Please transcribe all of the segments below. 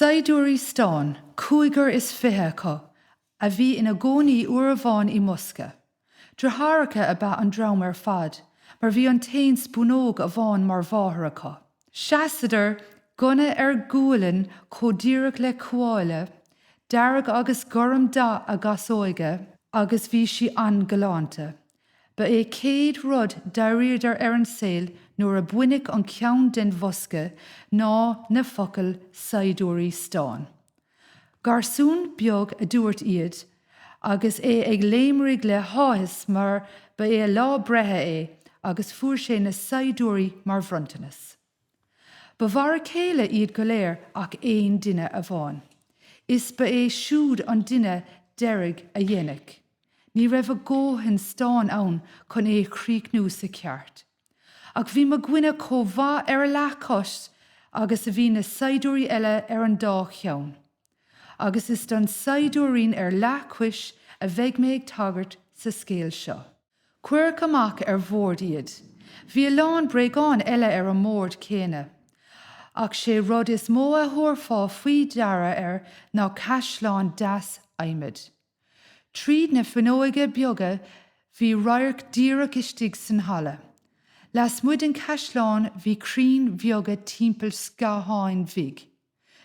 Saighdiúir Stáin, Cuigar is fithe có, a bhí ina gcónaí uair a bháin I Mosca. Dratharcha a bheith an dram fad, mar bhí an tain spúnóg a bháin mar bháthar acu. Seasadar gunna gúilean códíreach le cúáile, dearg agus goram da a gasóige, agus bhí si an galánta. Ba é céad rud daríodar an saoil nuair a buinnic an ceann den bhosca ná na focail Saighdiúir Stáin. Garsún beag a dúirt iad, agus é ag léimrig le háthas mar ba é lá brethe agus fuair sé na Saighdiúir mar bhrontanas. Ba bhar céile iad go léir ach éon duine a bháin. Is ba é siúd an duine deirg a dhéanaic. Ní raibh a ggóthain Stáin ann chun é chríochnú sa ceart. Ach bhí mo gcuine chomh a leachcost agus a bhí na Saighdiúir eile an dá cheann. Agus is don Saighdiúirín leachcuis a bheith méid tagart sa scéal seo. Cuir amach bhórd iad. Bhí lán breagán eile an mórd céine. Ach sé rud is mó a thuirfá faoi deara ná caisleán das aimid. Tríd na fenóige beaga bhí rairc díreach istigh san hala. Las muid an caisleán bhí crín beaga timpeall scáthán bhig.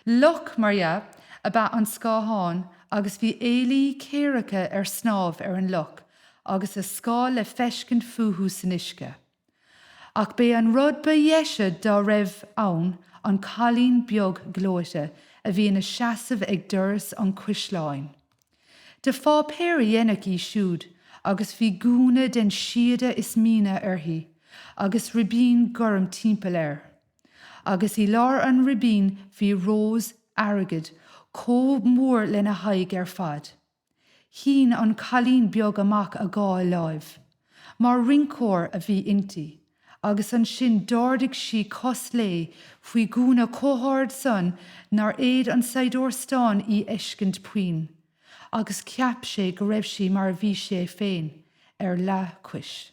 Loch Maria a bheith an scáthán agus bhí éalaí céiricha snámh an loch agus a scáil le feiscint futhú san uisce. Ach bé an rud ba dhéise dá raibh ann an chalín beag glóite a bhí na seasamh ag doras an cuisleáin. De fá péir dhéanach í siúd, agus bhí gúna den siada is mína orthaí, agus ribín goram timpeall Agus I lár an ribín bhí rós airgid, cób mór lena haig fad. Hín an chalín beag amach a gá láimh, mar rincóir a bhí inti, agus an sin dardig si cos lé faoi gúna cóthard san nar éad an Saighdiúir Stáin I eiscint puin. Agus ceap sé go raibh sí mar bhí sé féin leachcuis.